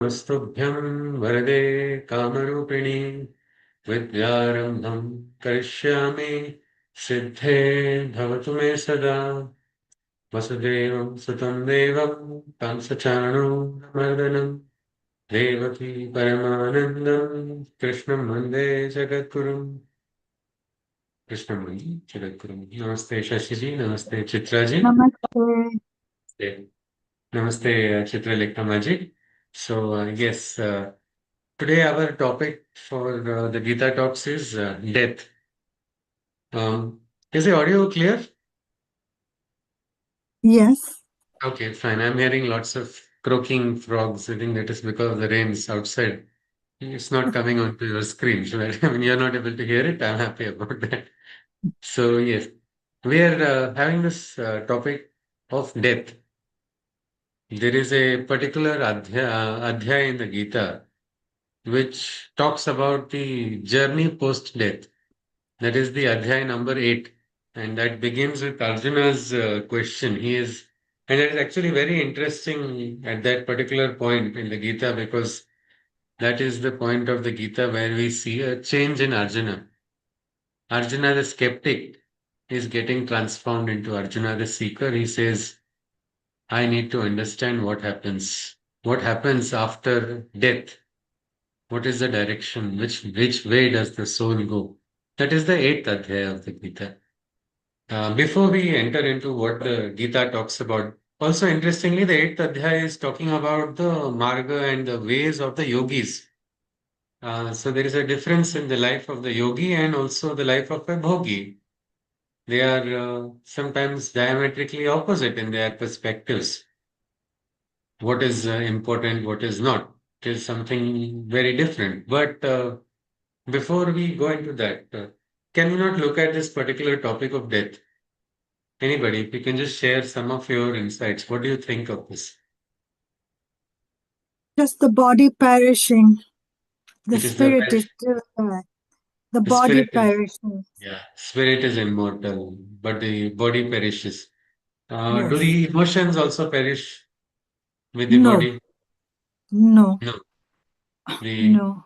नमस्तुभ्यं वरदे कामरूपिणि विद्यारम्भं करिष्यामि सिद्धे भवतु मे सदा वसुदेवं सुतं देवं कंसचाणूरमर्दनं देवकी परमानन्दं कृष्णं वन्दे जगद्गुरुं कृष्णं वन्दे जगद्गुरुं नमस्ते शशि जी नमस्ते Chitra ji Namaste. namaste Chitralekha ji. So yes, today our topic for the Gita talks is death. Is the audio clear? Yes, Okay, fine. I'm hearing lots of croaking frogs. I think that is because the rain's outside. It's not coming onto your screen. So that, when you're not able to hear it, I'm happy about that. So yes, we are having this topic of death. There is a particular adhyaya in the Gita which talks about the journey post death. That is the Adhyay number 8. And that begins with Arjuna's question. And it is actually very interesting at that particular point in the Gita because that is the point of the Gita where we see a change in Arjuna. Arjuna the skeptic is getting transformed into Arjuna the seeker. He says, I need to understand what happens. What happens after death? What is the direction? Which way does the soul go? That is the eighth adhyaya of the Gita. Before we enter into what the Gita talks about, also interestingly, the eighth adhyaya is talking about the marga and the ways of the yogis. So there is a difference in the life of the yogi and also the life of a bhogi. They are sometimes diametrically opposite in their perspectives. What is important, what is not. It is something very different. But before we go into that, can we not look at this particular topic of death? Anybody, if you can just share some of your insights. What do you think of this? just the body perishing. The It is the spirit is still there. The the body spirit is perishing. spirit is immortal, but the body perishes. Do Yes. the emotions also perish with the No, body? no, No, the no.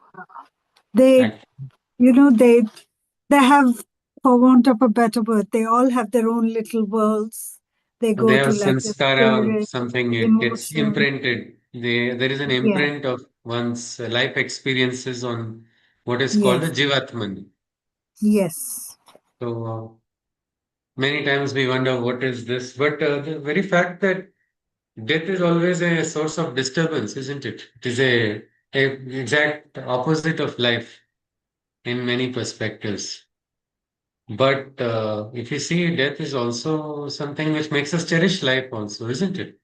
They, act, they have, for want of a better word, they all have their own little worlds. They they go have to like the sanskara or spirit, something. It gets emotion. imprinted. There is an Yeah. imprint of one's life experiences on what is called the Yes. jivatman. Yes. So many times we wonder what is this, but the very fact that death is always a source of disturbance, isn't it? It is a exact opposite of life in many perspectives. But if you see, death is also something which makes us cherish life, also, isn't it?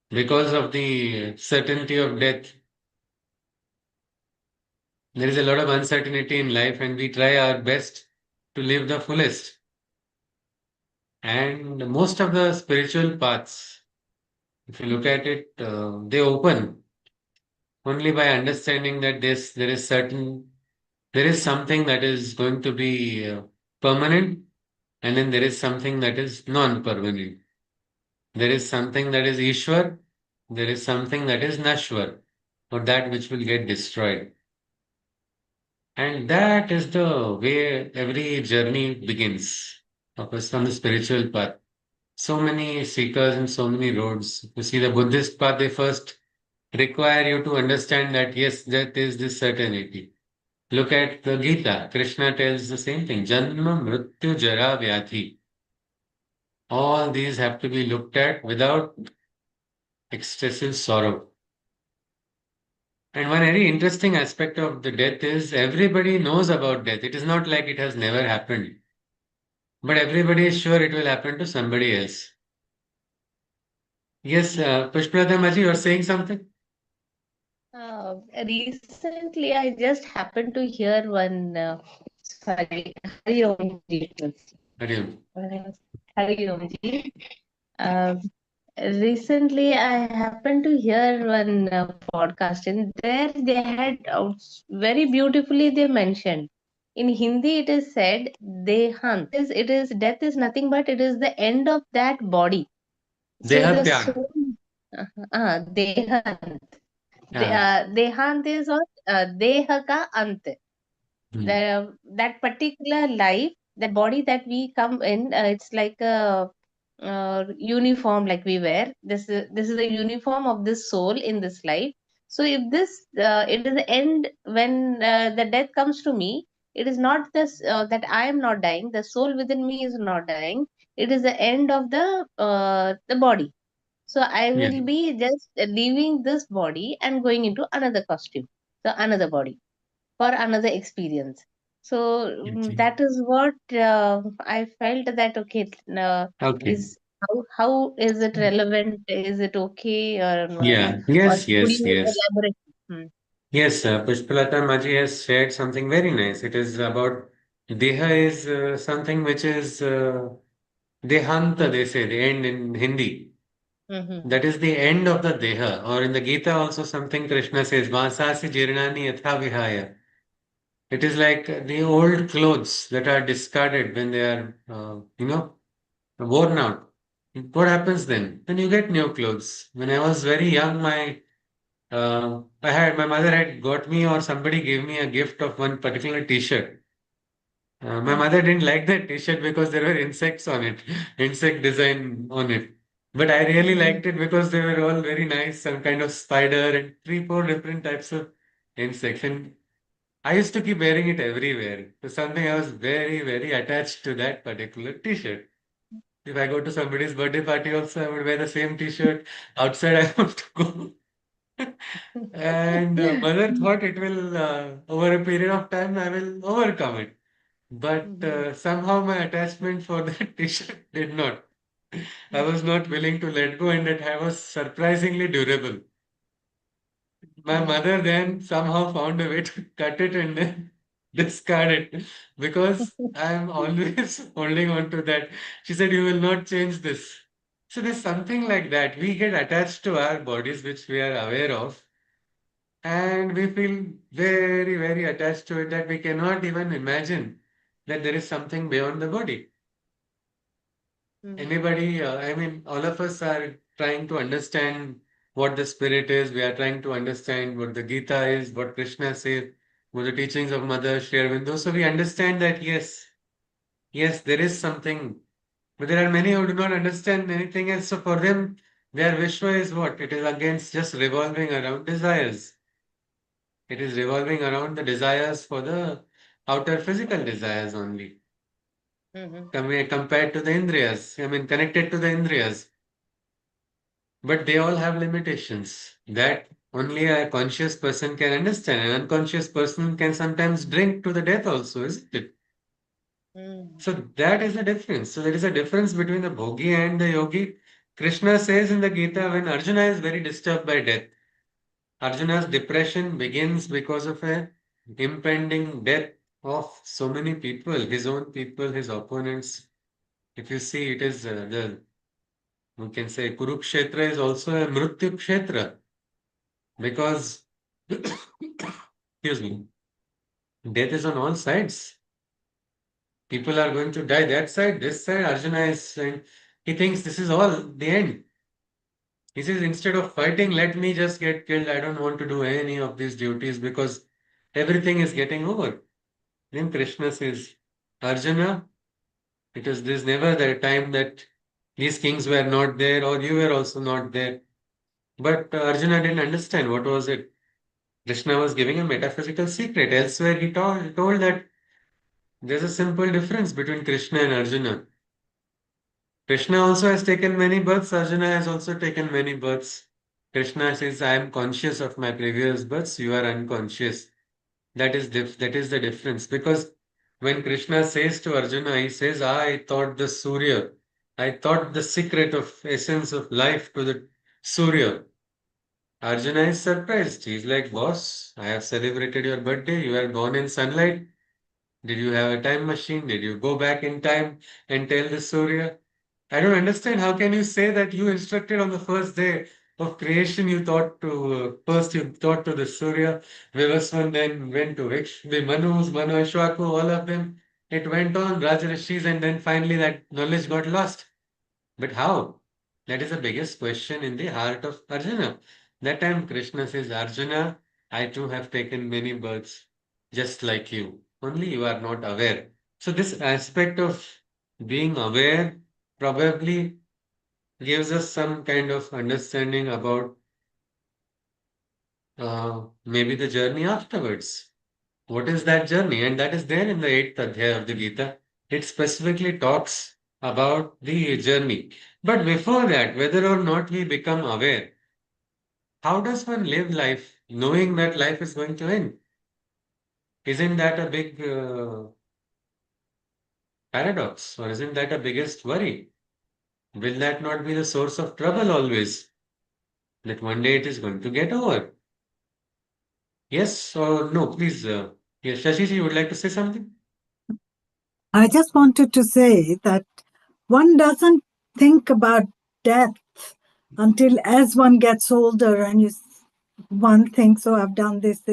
Because of the certainty of death, there is a lot of uncertainty in life, and we try our best to live the fullest. And most of the spiritual paths, if you look at it, they open only by understanding that there is something that is going to be permanent, and then there is something that is non-permanent. There is something that is Ishwar, there is something that is Nashwar, or that which will get destroyed. And that is the way every journey begins of us on the spiritual path. So many seekers and so many roads. You see, the Buddhist path, they first require you to understand that yes, that is this certainty. Look at the Gita. Krishna tells the same thing. Janma, Mrityu, Jara, Vyadhi. All these have to be looked at without excessive sorrow. And one very interesting aspect of the death is everybody knows about death. It is not like it has never happened, but everybody is sure it will happen to somebody else. Yes, Pushpalata Maji, you are saying something? Recently, I just happened to hear one. Sorry, Hari Om Ji. Hariom. Hari Om Ji. Uh, Recently, I happened to hear one podcast, and there they had very beautifully they mentioned. In Hindi, it is said, "Dehant." It is death is nothing but it is the end of that body. So Deha the Tyag. soul. Dehant. Ah, Dehant is on Deha ka ant. hmm. That particular life, that body that we come in, it's like a uniform like we wear. This is the uniform of this soul in this life. So if this it is the end when the death comes to me, it is not this that I am not dying. The soul within me is not dying. It is the end of the body. So I Yeah. will be just leaving this body and going into another costume, so another body for another experience. So Okay. that is what I felt that okay, Okay. is how is it relevant? Is it okay or not? Yeah. Or Yes. could Yes. you Yes. elaborate? Hmm. Yes. Pushpalata Maji has shared something very nice. It is about Deha is something which is Dehanta, they say, the end in Hindi. Mm-hmm. That is the end of the Deha. Or in the Gita also something Krishna says, Vasasi Jirnani Yatha Vihaya. It is like the old clothes that are discarded when they are, worn out. What happens then? Then you get new clothes. When I was very young, my mother had got me or somebody gave me a gift of one particular T-shirt. My mother didn't like that T-shirt because there were insects on it, insect design on it. But I really Mm-hmm. liked it because they were all very nice, some kind of spider and three, four different types of insects. And I used to keep wearing it everywhere. So something I was very, very attached to that particular T-shirt. If I go to somebody's birthday party also, I would wear the same T-shirt. Outside, I want to go. And mother thought it will, over a period of time, I will overcome it. But Mm-hmm. somehow my attachment for that T-shirt did not. I was not willing to let go, and that I was surprisingly durable. My Mm-hmm. mother then somehow found a way to cut it and then discard it because I am always holding on to that. She said, "You will not change this." So there's something like that. We get attached to our bodies, which we are aware of, and we feel very, very attached to it that we cannot even imagine that there is something beyond the body. Mm-hmm. Anybody, I mean, all of us are trying to understand what the spirit is. We are trying to understand what the Gita is, what Krishna says, what the teachings of Mother Shri Aurobindo. So we understand that yes, yes, there is something. But there are many who do not understand anything else. So for them, their Vishwa is what? It is against just revolving around desires. It is revolving around the desires for the outer physical desires only. Mm-hmm. Compared to the Indriyas, I mean, connected to the Indriyas. But they all have limitations that only a conscious person can understand. An unconscious person can sometimes drink to the death also, isn't it? Mm-hmm. So that is the difference. So there is a difference between the bhogi and the yogi. Krishna says in the Gita when Arjuna is very disturbed by death, Arjuna's depression begins because of a impending death of so many people, his own people, his opponents. If you see, it is we can say Kurukshetra is also a Mrityu Kshetra because excuse me, death is on all sides. People are going to die that side, this side. Arjuna is saying he thinks this is all the end. He says instead of fighting, let me just get killed. I don't want to do any of these duties because everything is getting over. Then Krishna says, Arjuna, it is this never the time that these kings were not there or you were also not there. But Arjuna didn't understand what was it. Krishna was giving a metaphysical secret. Elsewhere, he told that there's a simple difference between Krishna and Arjuna. Krishna also has taken many births, Arjuna has also taken many births. Krishna says, I am conscious of my previous births, you are unconscious. That is the difference. Because when Krishna says to Arjuna, he says, I taught the Surya, I taught the secret of essence of life to the Surya. Arjuna is surprised. He's like, boss, I have celebrated your birthday. You are born in sunlight. Did you have a time machine? Did you go back in time and tell the Surya? I don't understand. How can you say that you instructed on the first day of creation? You thought to first you taught to the Surya, Vivaswan, then went to the Manus, Manu Ashwaku, all of them. It went on, Rajarishis, and then finally that knowledge got lost. But how? That is the biggest question in the heart of Arjuna. That time Krishna says, Arjuna, I too have taken many births, just like you. Only you are not aware. So this aspect of being aware probably gives us some kind of understanding about maybe the journey afterwards. What is that journey? And that is there in the eighth adhyaya of the Gita. It specifically talks about the journey. But before that, whether or not we become aware, how does one live life knowing that life is going to end? Isn't that a big paradox? Or isn't that a biggest worry? Will that not be the source of trouble always? That one day it is going to get over. Yes or no? Please. Yes, Shashi, you would like to say something? I just wanted to say that one doesn't think about death until as one gets older and one thinks, oh, I've done this.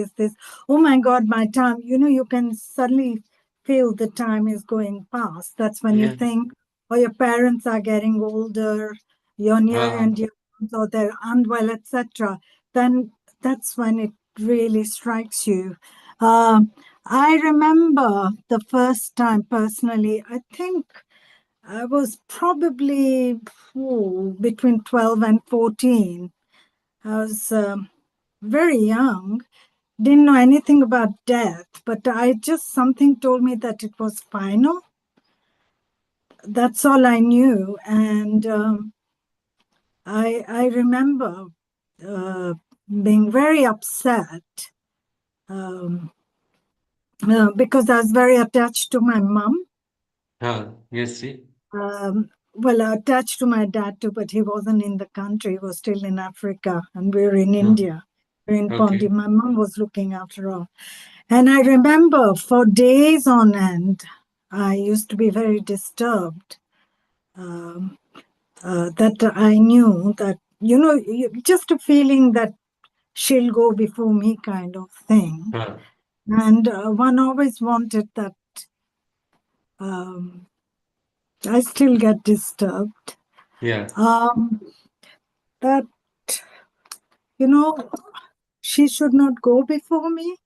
Oh my God, my time. You can suddenly feel the time is going past. That's when you Yeah. think, or your parents are getting older, you're near Ah, and or they're unwell, etc. Then that's when it really strikes you. Um, I remember the first time personally, I think I was probably between 12 and 14. I was very young, didn't know anything about death, but something told me that it was final. That's all I knew. And I remember uh, being very upset um, because I was very attached to my mom. yes, see. Attached to my dad too, but he wasn't in the country. He was still in Africa, and we were in Ah, India. We were in Pondy. okay. My mom was looking after all. And I remember for days on end, I used to be very disturbed. Um, that I knew that, just a feeling that she'll go before me kind of thing. Ah, And one always wanted that. Um, I still get disturbed. yeah. Um, that, you know, she should not go before me.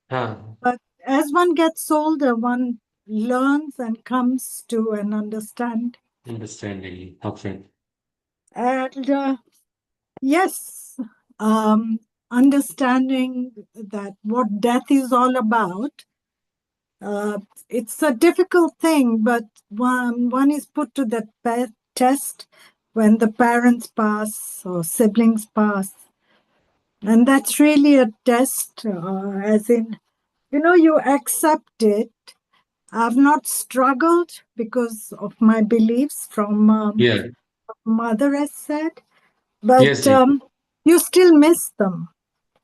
Ah, But as one gets older, one learns and comes to an understanding. understanding. Okay. And yes, um, understanding that what death is all about. Uh, it's a difficult thing, but one is put to that test when the parents pass or siblings pass. And that's really a test, as in, you accept it. I've not struggled because of my beliefs from Yeah. mother has said, but Yes, yes. you still miss them.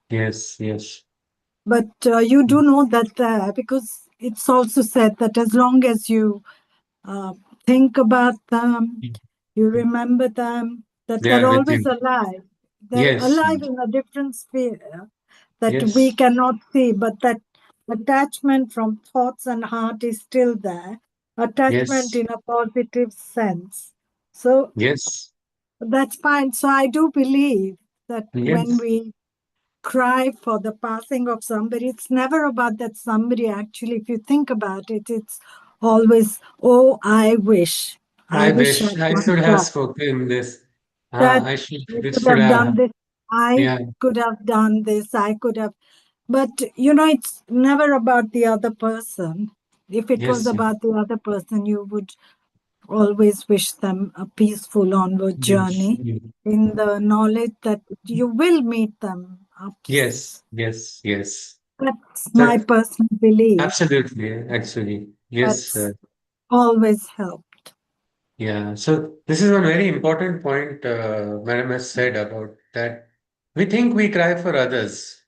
Yes, yes. But you do know that because it's also said that as long as you uh, think about them, you remember them, that They they're are with always you. alive. They're Yes, alive in a different sphere that we yes, cannot see, but that attachment from thoughts and heart is still there, attachment yes, in a positive sense. So yes, that's fine. So I do believe that when yes. we cry for the passing of somebody, it's never about that somebody actually, if you think about it, it's always, oh, I I wish wish I'd I done should have that, spoken this. that I should, I this could should have done have. this, I Yeah. could have done this, I could have. But it's never about the other person. If it was Yes, about the other person, you would always wish them a peaceful onward yes, journey in the knowledge that you will meet them ups. yes, yes, yes. That's my So, personal belief. absolutely, actually. Yes, That's always helped. yeah. So, this is one very important point Madam has said about that. We think we cry for others,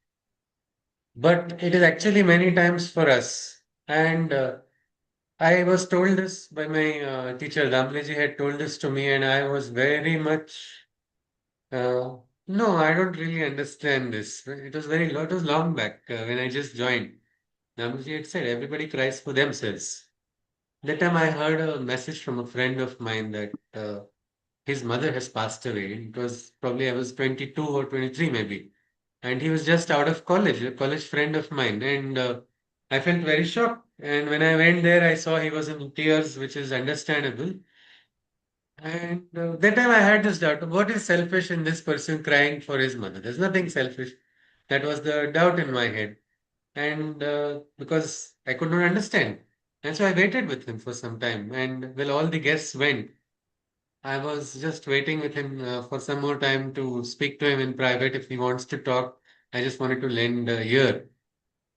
but it is actually many times for us. And I was told this by my teacher, Damleji had told this to me, and I was very much, no, I don't really understand this. It was long back when I just joined. Damleji had said everybody cries for themselves. That time I heard a message from a friend of mine that his mother has passed away. It was probably I was 22 or 23 maybe. And he was just out of college, a college friend of mine. And I felt very shocked. And when I went there, I saw he was in tears, which is understandable. And that time I had this doubt, what is selfish in this person crying for his mother? There's nothing selfish. That was the doubt in my head. And because I could not understand. And so I waited with him for some time. And well, all the guests went. I was just waiting with him for some more time to speak to him in private if he wants to talk. I just wanted to lend a ear.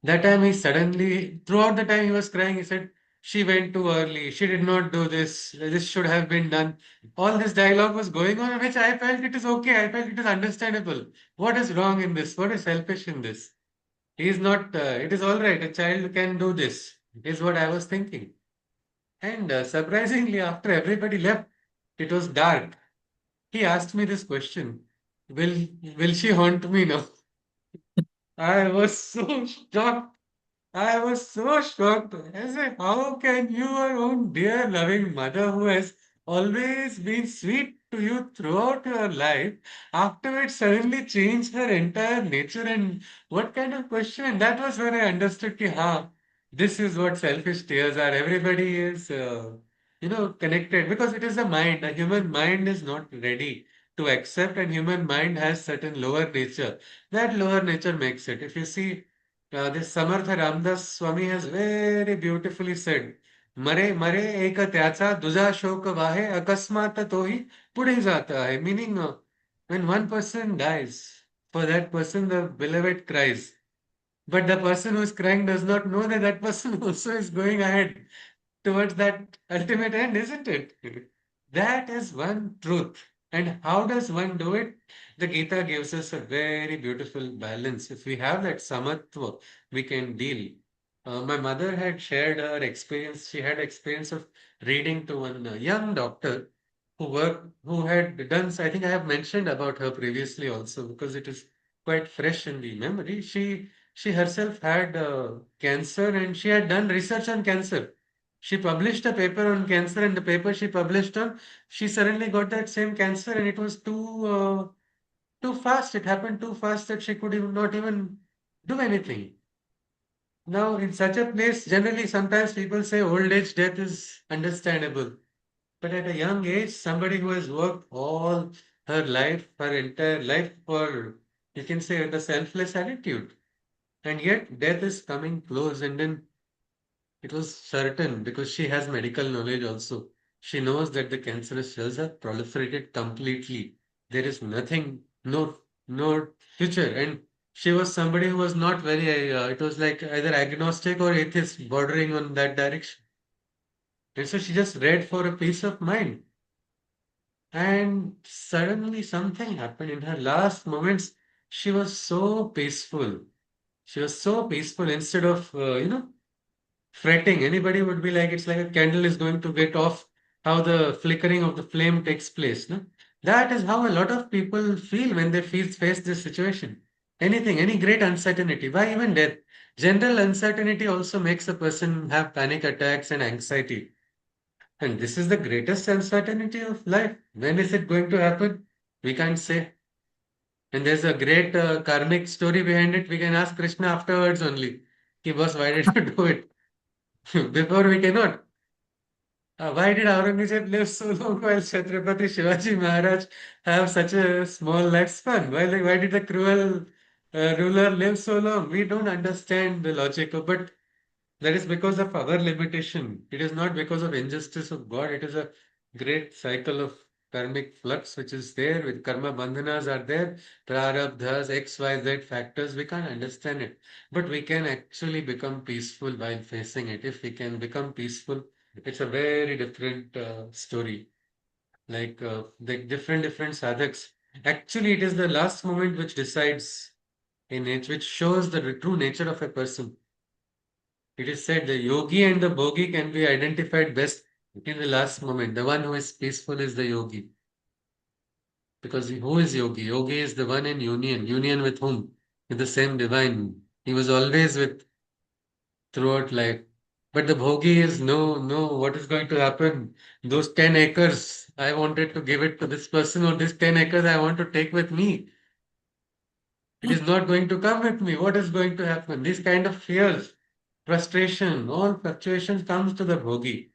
That time he suddenly, throughout the time he was crying, he said, she went too early. She did not do this. This should have been done. All this dialogue was going on, which I felt it is okay. I felt it is understandable. What is wrong in this? What is selfish in this? He is not, it is all right. A child can do this, is what I was thinking. And surprisingly, after everybody left, it was dark. He asked me this question, will, will she haunt me now? I was so shocked. I was so shocked. I said, how can your own dear loving mother, who has always been sweet to you throughout your life, afterwards suddenly change her entire nature? And what kind of question? And that was when I understood, ki, this is what selfish tears are. Everybody is, connected because it is a mind. A human mind is not ready to accept, and human mind has certain lower nature. That lower nature makes it. If you see, this Samartha Ramdas Swami has very beautifully said, "मरे मरे एक त्याचा दुजा शोक वाहे अकस्मात तोही पुढे जाता है." Meaning, when one person dies, for that person the beloved cries. But the person who is crying does not know that that person also is going ahead towards that ultimate end, isn't it? That is one truth. And how does one do it? The Gita gives us a very beautiful balance. If we have that samatva, we can deal. My mother had shared her experience. She had experience of reading to one young doctor who had done, I think I have mentioned about her previously also because it is quite fresh in the memory. She herself had cancer and she had done research on cancer. She published a paper on cancer, and the paper she published on, she suddenly got that same cancer, and it was too fast. It happened too fast that she could even not even do anything. Now, in such a place, generally, sometimes people say old age death is understandable. But at a young age, somebody who has worked all her life, her entire life for, you can say, with a selfless attitude, and yet death is coming close, and then it was certain because she has medical knowledge also. She knows that the cancerous cells have proliferated completely. There is nothing, no future. And she was somebody who was not very, it was like either agnostic or atheist, bordering on that direction. And so she just read for a peace of mind. And suddenly something happened in her last moments. She was so peaceful. She was so peaceful instead of, fretting. Anybody would be like, it's like a candle is going to get off, how the flickering of the flame takes place. No? That is how a lot of people feel when they face this situation. Anything, any great uncertainty, why even death? General uncertainty also makes a person have panic attacks and anxiety. And this is the greatest uncertainty of life. When is it going to happen? We can't say. And there's a great karmic story behind it. We can ask Krishna afterwards only. He was, why did you do it? Before we cannot. Why did Aurangzeb live so long while Chhatrapati Shivaji Maharaj have such a small lifespan? Why did the cruel ruler live so long? We don't understand the logic of, but that is because of our limitation. It is not because of injustice of God. It is a great cycle of karmic flux which is there with karma bandhanas are there, prarabdhas, X, Y, Z factors. We can't understand it. But we can actually become peaceful while facing it. If we can become peaceful, it's a very different story. Like the different sadhaks. Actually, it is the last moment which decides in it, which shows the true nature of a person. It is said the yogi and the bogi can be identified best in the last moment. The one who is peaceful is the yogi. Because who is yogi? Yogi is the one in union. Union with whom? With the same divine. He was always with throughout life. But the bhogi is no, no, what is going to happen? Those 10 acres, I wanted to give it to this person, or this 10 acres I want to take with me. It is not going to come with me. What is going to happen? These kind of fears, frustration, all fluctuations comes to the bhogi.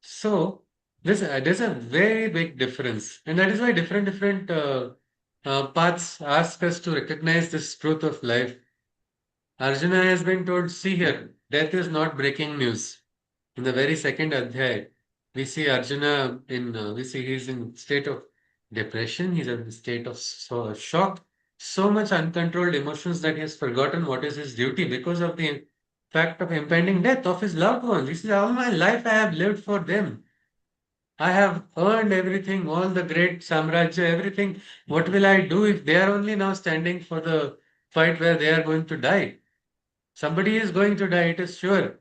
So there's a very big difference, and that is why different paths ask us to recognize this truth of life. Arjuna has been told, see here, death is not breaking news. In the very second adhyay, we see Arjuna we see he's in state of depression, he's in a state of shock, so much uncontrolled emotions that he has forgotten what is his duty because of the fact of impending death of his loved ones. He says, all my life I have lived for them. I have earned everything, all the great samrajya, everything. What will I do if they are only now standing for the fight where they are going to die? Somebody is going to die, it is sure.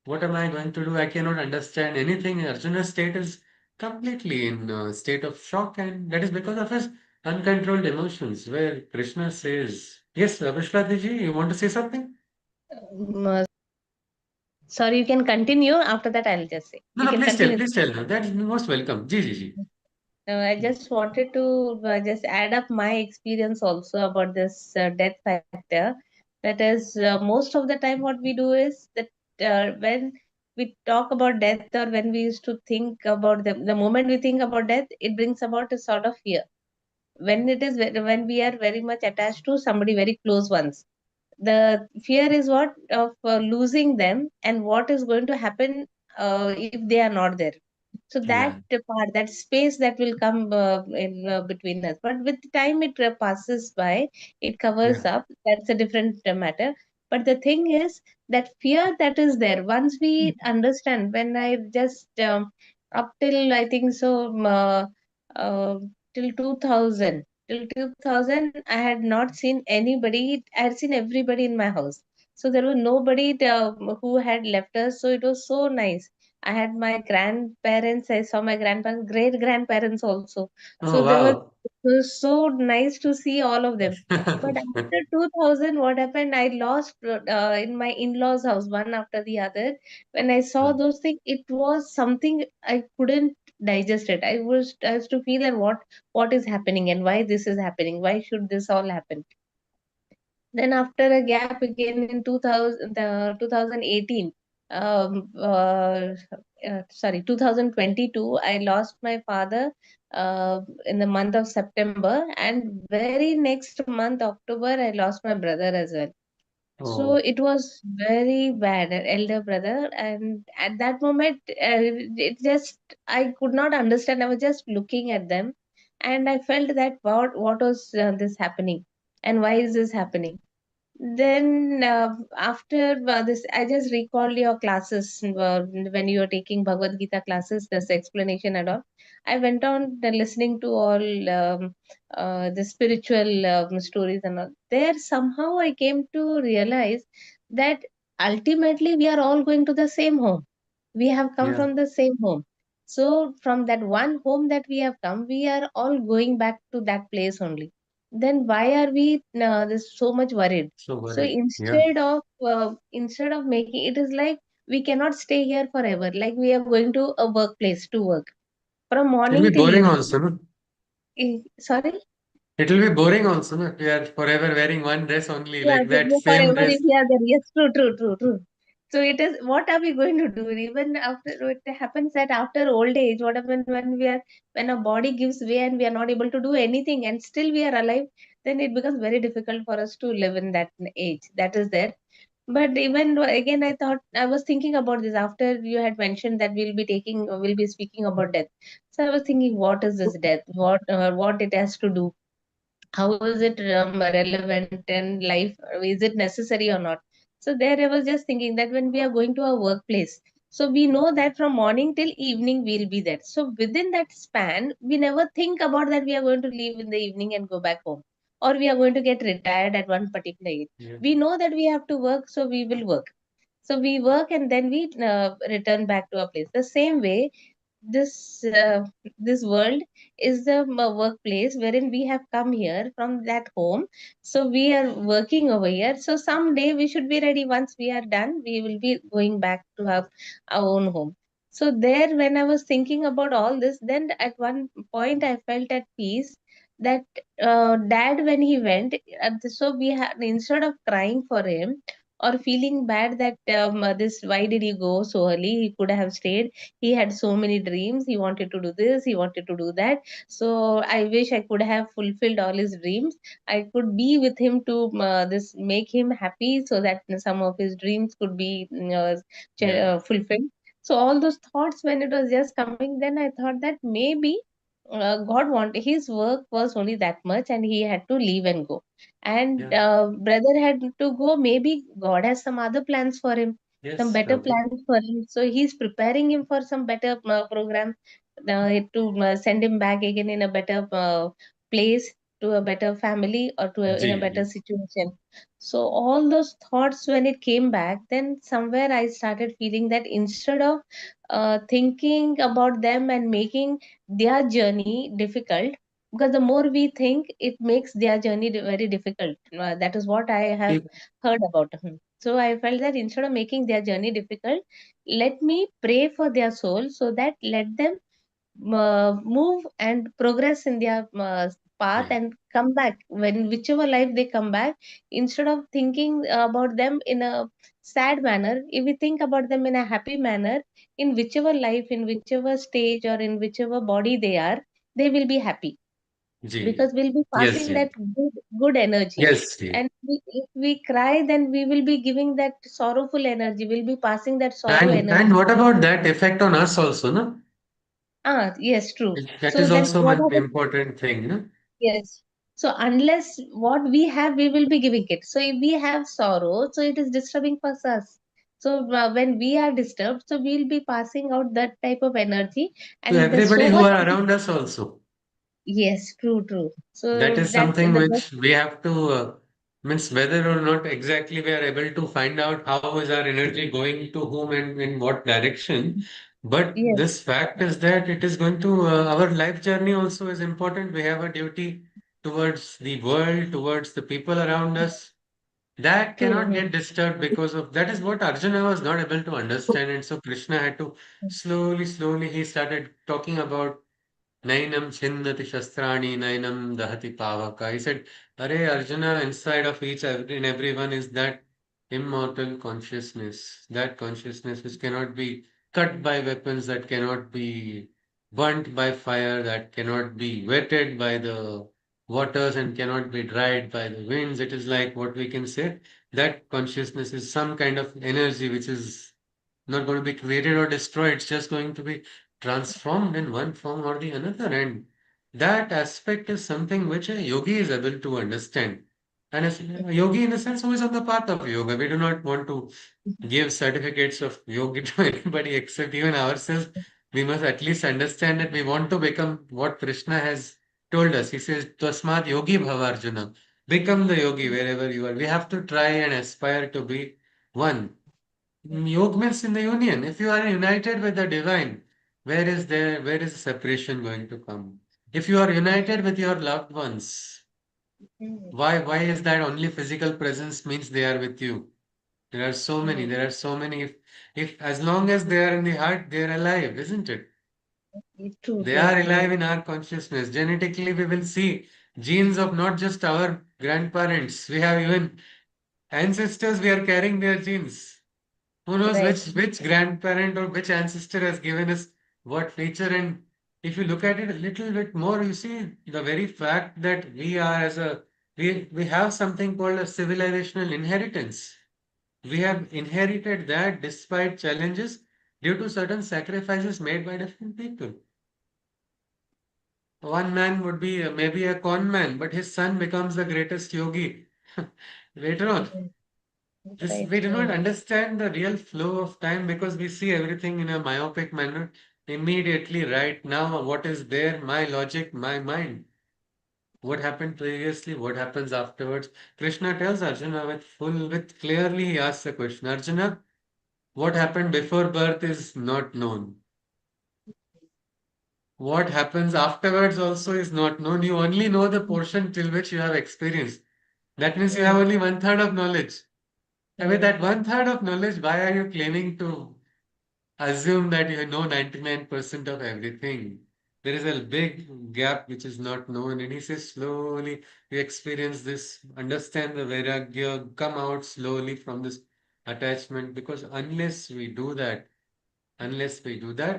What am I going to do? I cannot understand anything. Arjuna's state is completely in a state of shock, and that is because of his uncontrolled emotions. Where Krishna says, "Yes, Vishwanath you want to say something?" Um, Sorry, you can continue. After that, I'll just say. No, You no, can continue. please tell. That is most welcome. Ji, ji, ji. I just wanted to just add up my experience also about this death factor. That is, most of the time, what we do is that when we talk about death, or when we used to think about the moment we think about death, it brings about a sort of fear. When we are very much attached to somebody very close ones, the fear is what of losing them, and what is going to happen if they are not there. So that Yeah, part, that space that will come in between us, but with time it passes by, it covers yeah, up. That's a different matter. But the thing is, that fear that is there, once we understand, when I just up till I think so uh, till 2000, till 2000 I had not seen anybody. I had seen everybody in my house, so there was nobody who had left us. So it was so nice. I had my grandparents, I saw my grandparents, great grandparents also. So Oh, there was, wow. it was so nice to see all of them. But after 2000, what happened? I lost in my in-laws' house, one after the other. When I saw those things, it was something I couldn't digest it. I was to feel that what is happening and why this is happening. Why should this all happen? Then after a gap again in 2018, sorry, 2022, I lost my father in the month of September, and very next month, October, I lost my brother as well. So Oh, it was very bad, an elder brother, and at that moment, it just, I could not understand. I was just looking at them, and I felt that what was this happening, and why is this happening? Then after this, I just recalled your classes when you were taking Bhagavad Gita classes, this explanation and all. I went on listening to all the spiritual stories and all. There somehow I came to realize that ultimately we are all going to the same home. We have come yeah. from the same home. So from that one home that we have come, we are all going back to that place only. Then why are we this so much worried? So So worried. Yeah. instead of making it is like, we cannot stay here forever. Like we are going to a workplace to work from It'll be morning till boring evening. also, no? Sorry. It will be boring also, no? If we are forever wearing one dress only, Yeah, like the that go same forever if dress. we are there. Yes, true, true, true, true. So it is, what are we going to do? Even after it happens that after old age, what happens when we are, when our body gives way and we are not able to do anything and still we are alive, then it becomes very difficult for us to live in that age. That is there. But even again, I thought, I was thinking about this after you had mentioned that we'll be speaking about death. So I was thinking, what is this death? What it has to do? How is it relevant in life? Is it necessary or not? So there I was just thinking that when we are going to our workplace, so we know that from morning till evening we'll be there. So within that span, we never think about that we are going to leave in the evening and go back home, or we are going to get retired at one particular age. Yeah. We know that we have to work, so we will work. So we work and then we return back to our place. The same way, this this world is the workplace wherein we have come here from that home. So we are working over here. So someday we should be ready. Once we are done, we will be going back to our own home. So there, when I was thinking about all this, then at one point I felt at peace that dad, when he went, so we had, instead of crying for him or feeling bad that this, why did he go so early, he could have stayed, he had so many dreams, he wanted to do this, he wanted to do that. So I wish I could have fulfilled all his dreams. I could be with him to this make him happy, so that some of his dreams could be Yeah. fulfilled. So all those thoughts, when it was just coming, then I thought that maybe God wanted, his work was only that much and he had to leave and go. And Yeah. brother had to go. Maybe God has some other plans for him, some Yes. better Okay. plans for him. So he's preparing him for some better program, to send him back again in a better place, to a better family, or to in a Ji, better ji. situation. So all those thoughts, when it came back, then somewhere I started feeling that instead of thinking about them and making their journey difficult, because the more we think, it makes their journey very difficult. That is what I have If- heard about him. So I felt that instead of making their journey difficult, let me pray for their soul, so that let them move and progress in their path Yeah. and come back when whichever life they come back. Instead of thinking about them in a sad manner, if we think about them in a happy manner, in whichever life, in whichever stage, or in whichever body they are, they will be happy, Ji. because we'll be Yes. passing Yes. that good energy. Yes. Ji. And if we cry, then we will be giving that sorrowful energy, we'll be passing that sorrow And energy. what about that effect on us also, no? Ah, yes, true. That So is then also what one are the, important thing, no? yes. So unless what we have, we will be giving it. So if we have sorrow, so it is disturbing for us. So when we are disturbed, so we'll be passing out that type of energy, To and there's everybody so who much. are around us also. Yes, true, true. That So is that something the best. which we have to, means whether or not exactly we are able to find out how is our energy going to whom and in what direction. But Yes, this fact is that it is going to, our life journey also is important. We have a duty towards the world, towards the people around us. That cannot true. get disturbed because of that is what Arjuna was not able to understand. And so Krishna had to slowly, slowly, he started talking about Nainam Chinnati Shastrani, Nainam Dahati Pavaka. He said, Arey Arjuna, inside of each in everyone is that immortal consciousness, that consciousness which cannot be cut by weapons, that cannot be burnt by fire, that cannot be wetted by the waters and cannot be dried by the winds. It is like what we can say that consciousness is some kind of energy which is not going to be created or destroyed. It's just going to be transformed in one form or the another. And that aspect is something which a yogi is able to understand. And as a yogi, in the sense, who is on the path of yoga, we do not want to give certificates of yogi to anybody except even ourselves. We must at least understand that we want to become what Krishna has told us. He says, Tasmat yogi bhava Arjuna. Become the yogi wherever you are. We have to try and aspire to be one. Yoga means in the union. If you are united with the divine, where is the separation going to come? If you are united with your loved ones, Mm, why is that only physical presence means they are with you? There are so many, mm, there are so many. If as long as they are in the heart, they are alive, isn't it? true, They true, are true. alive in our consciousness. Genetically, we will see genes of not just our grandparents. We have even ancestors, we are carrying their genes. Who knows Right. which grandparent or which ancestor has given us what feature? And if you look at it a little bit more, you see the very fact that we are as a we have something called a civilizational inheritance. We have inherited that despite challenges due to certain sacrifices made by different people. One man would be maybe a con man, but his son becomes the greatest yogi later on. Mm, This right. we do not Mm. understand the real flow of time because we see everything in a myopic manner immediately right now. What is there? My logic, my mind. What happened previously? What happens afterwards? Krishna tells Arjuna with clearly he asks the question, Arjuna, what happened before birth is not known. what happens afterwards also is not known. You only know the portion till which you have experienced. That means you have Mm, only one third of knowledge. And with mm, that one third of knowledge, why are you claiming to assume that you know 99% of everything? There is a big gap which is not known. And he says, slowly you experience this, understand the vairagya, come out slowly from this attachment. Because unless we do that,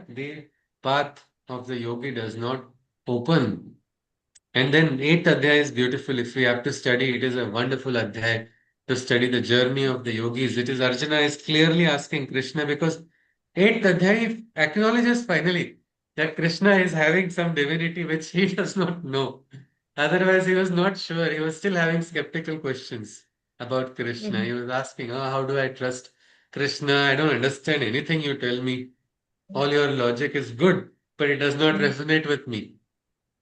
the path of the yogi does not open. And then eighth adhyaya is beautiful. If we have to study, it is a wonderful adhyaya to study the journey of the yogis. It is Arjuna is clearly asking Krishna because eighth adhyaya acknowledges finally that Krishna is having some divinity which he does not know. Otherwise, he was not sure. He was still having skeptical questions about Krishna. mm, He was asking, "Oh, how do I trust Krishna? I don't understand anything you tell me. All your logic is good, but it does not mm, resonate with me.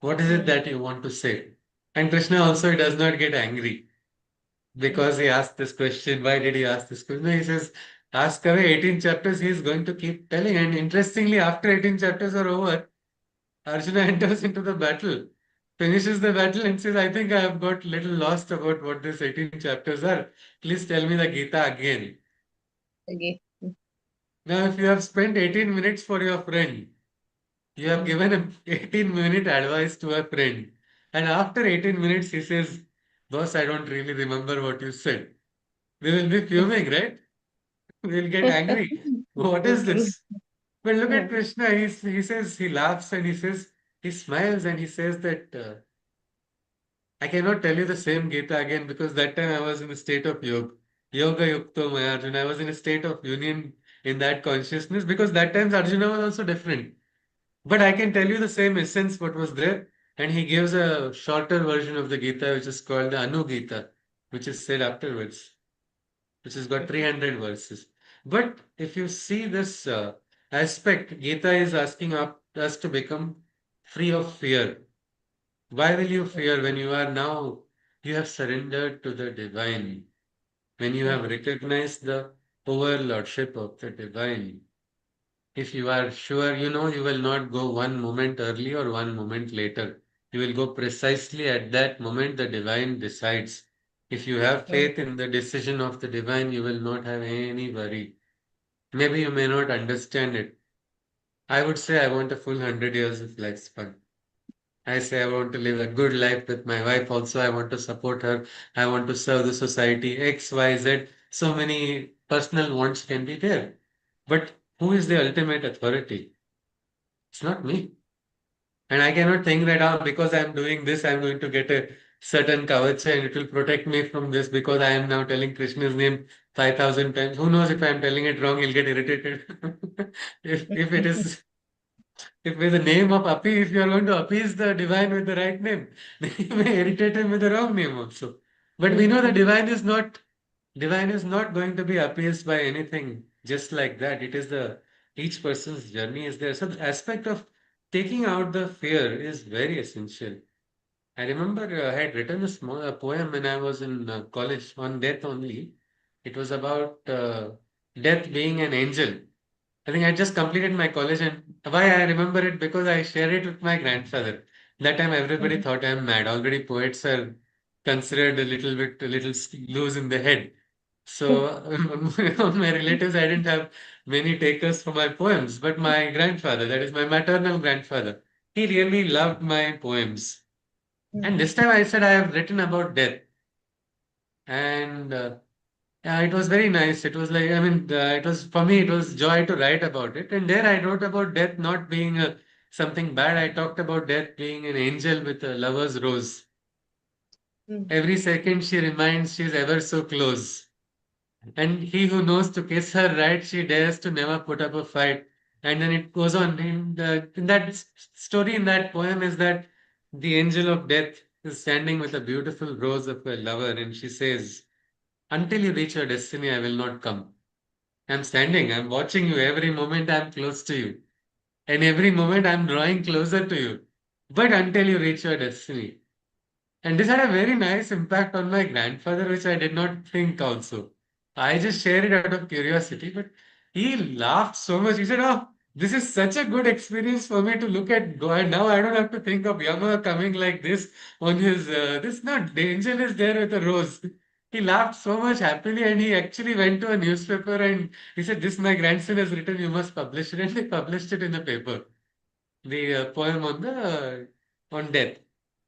What is it mm, that you want to say?" And Krishna also does not get angry mm. because he asked this question. Why did he ask this question? He says, ask away 18 chapters, he is going to keep telling. And interestingly, after 18 chapters are over, Arjuna enters into the battle, finishes the battle, and says, I think I have got little lost about what these 18 chapters are. Please tell me the Gita again. Okay. Now, if you have spent 18 minutes for your friend, you have Mm, given a 18-minute advice to a friend. And after 18 minutes, he says, Boss, I don't really remember what you said. We will be fuming, right? We'll get angry. What so is true. this? But look at Mm, Krishna. He says, he laughs and he says, he smiles and he says that I cannot tell you the same Gita again because that time I was in a state of yoga. Yoga Yukto Maya Arjuna. I was in a state of union in that consciousness because that time Arjuna was also different. But I can tell you the same essence what was there. And he gives a shorter version of the Gita, which is called the Anu Gita, which is said afterwards, which has got 300 verses. But if you see this aspect, Gita is asking us to become free of fear. Why will you fear when you are now, you have surrendered to the divine, when you have mm, recognized the overlordship of the divine? If you are sure, you know you will not go one moment early or one moment later. You will go precisely at that moment the divine decides. If you have mm, faith in the decision of the divine, you will not have any worry. Maybe you may not understand it. I would say I want a full 100 years of lifespan. I say I want to live a good life with my wife also. I want to support her. I want to serve the society. X, Y, Z. So many personal wants can be there. But who is the ultimate authority? It's not me. And I cannot think that because I'm doing this, I'm going to get a certain kavacha and it will protect me from this because I am now telling Krishna's name 5,000 times. Who knows if I'm telling it wrong, he'll get irritated. If it is, if with the name of Api, if you are going to appease the divine with the right name, then you may irritate him with the wrong name also. But we know the divine is not going to be appeased by anything just like that. It is each person's journey is there. So the aspect of taking out the fear is very essential. I remember I had written a small poem when I was in college on death only. It was about death being an angel. I think I just completed my college, and why I remember it because I shared it with my grandfather. That time everybody mm, thought I'm mad. Already poets are considered a little loose in the head. So on my relatives, I didn't have many takers for my poems, but my grandfather, that is my maternal grandfather, he really loved my poems. And mm, this time I said I have written about death, and yeah, it was very nice. It was like, I mean, it was for me, it was joy to write about it. And there I wrote about death not being something bad. I talked about death being an angel with a lover's rose. mm, Every second she reminds she's ever so close. And he who knows to kiss her right, she dares to never put up a fight. And then it goes on. In that story, in that poem, is that the angel of death is standing with a beautiful rose of a lover, and she says, until you reach your destiny, I will not come. I'm standing, I'm watching you. Every moment I'm close to you. And every moment I'm drawing closer to you. But until you reach your destiny. And this had a very nice impact on my grandfather, which I did not think also. I just shared it out of curiosity, but he laughed so much. He said, Oh, This is such a good experience for me to look at God. Now I don't have to think of Yama coming like this on his. This not Angel is there with a rose. He laughed so much happily, and he actually went to a newspaper and he said, "This my grandson has written. You must publish it." And they published it in the paper. The poem on the on death.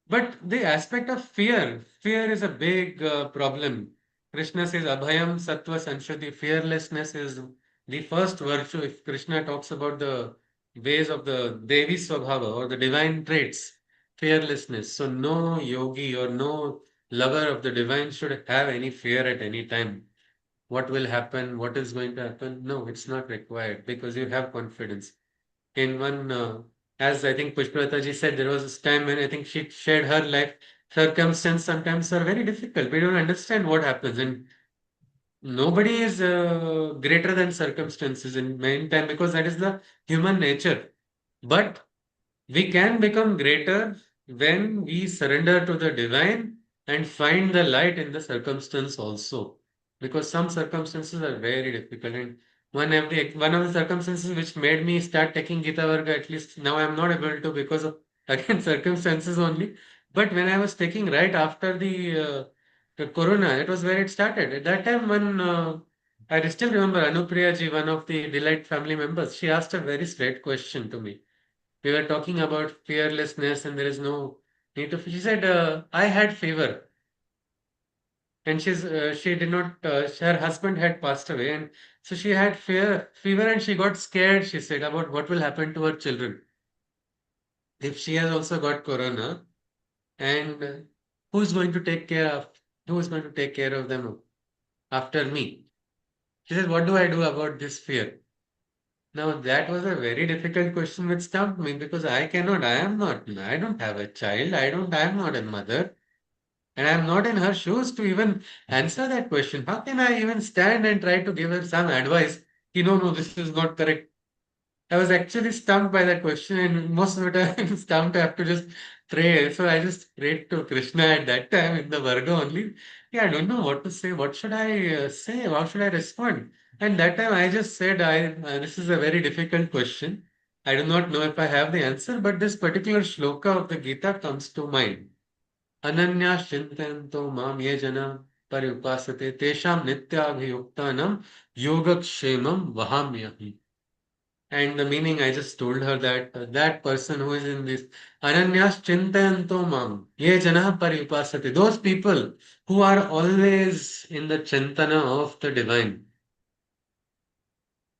But the aspect of fear is a big problem. Krishna says, Abhayam Sattva Sanshuddhi, fearlessness is the first virtue. If Krishna talks about the ways of the Devi Swabhava or the divine traits, fearlessness. So, no yogi or no lover of the divine should have any fear at any time. What will happen? What is going to happen? No, it's not required because you have confidence in one, as I think Pushpalata ji said, there was a time when I think she shared her life. Circumstances sometimes are very difficult. We don't understand what happens, and nobody is greater than circumstances in main time because that is the human nature. But we can become greater when we surrender to the divine and find the light in the circumstance also. Because some circumstances are very difficult. And one of the circumstances which made me start taking Gita Varga, at least now I'm not able to because of again circumstances only. But when I was taking right after the Corona, it was where it started. At that time, when I still remember Anupriya ji, one of the Delight family members, she asked a very straight question to me. We were talking about fearlessness and there is no need to. She said, I had fever and she did not, her husband had passed away and so she had fever and she got scared, she said, about what will happen to her children if she has also got corona and who's going to take care of, who is going to take care of them after me? She said, what do I do about this fear? Now that was a very difficult question which stumped me because I don't have a child, I am not a mother, and I'm not in her shoes to even answer that question. How can I even stand and try to give her some advice? No, no, this is not correct. I was actually stumped by that question, and most of the time I'm stumped. I have to just pray. So I just prayed to Krishna at that time in the Varga only. Yeah, I don't know what to say. What should I say? How should I respond? And that time I just said, this is a very difficult question. I do not know if I have the answer, but this particular shloka of the Gita comes to mind. Ananya Shintanto Mam Ye Jana Paripasate Tesham Nityabhiyuktanam Yogakshemam Vahamyaham. And the meaning, I just told her that that person who is in this Ananyas Chintayanto Mam, Ye Jana Paripasate, those people who are always in the Chintana of the divine,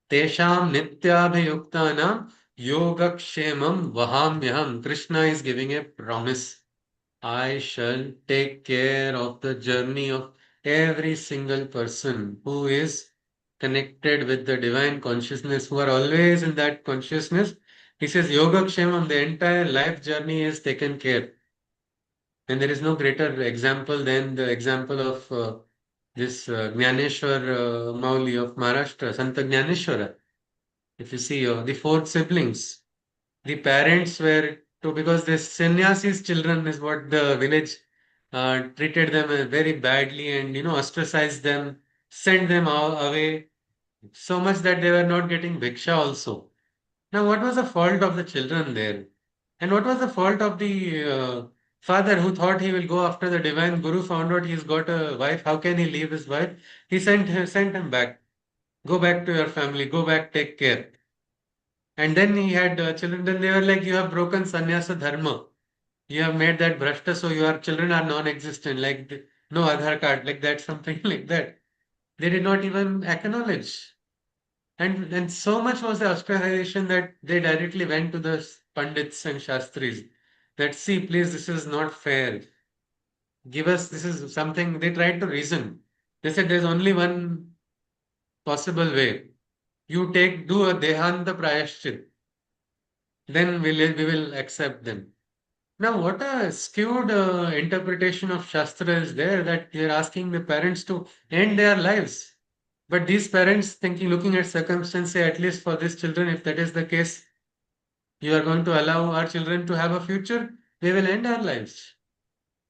Tesham Nityabhiyuktanam Yogakshemam Vahamyaham. Krishna is giving a promise. I shall take care of the journey of every single person who is connected with the divine consciousness, who are always in that consciousness. He says, Yoga Kshemam, the entire life journey is taken care. And there is no greater example than the example of this Jnaneshwar Mauli of Maharashtra, Santa Jnaneshwara. If you see the four siblings, the parents were to because the sannyasis children is what the village treated them very badly and ostracized them, sent them away so much that they were not getting bhiksha also. Now, what was the fault of the children there? And what was the fault of the father who thought he will go after the divine guru, found out he's got a wife? How can he leave his wife? He sent him back. Go back to your family. Go back. Take care. And then he had children. Then they were like, you have broken sannyasa dharma. You have made that brashta, so your children are non-existent. Like no Aadhaar card, like that, something like that. They did not even acknowledge. And so much was the ostracization that they directly went to the Pandits and Shastris that, see, please, this is not fair. Give us, this is something, they tried to reason. They said there's only one possible way. You do a Dehanta Prayashchit, then we will accept them. Now, what a skewed interpretation of Shastra is there that you're asking the parents to end their lives. But these parents thinking, looking at circumstance, say, at least for these children, if that is the case, you are going to allow our children to have a future, they will end our lives.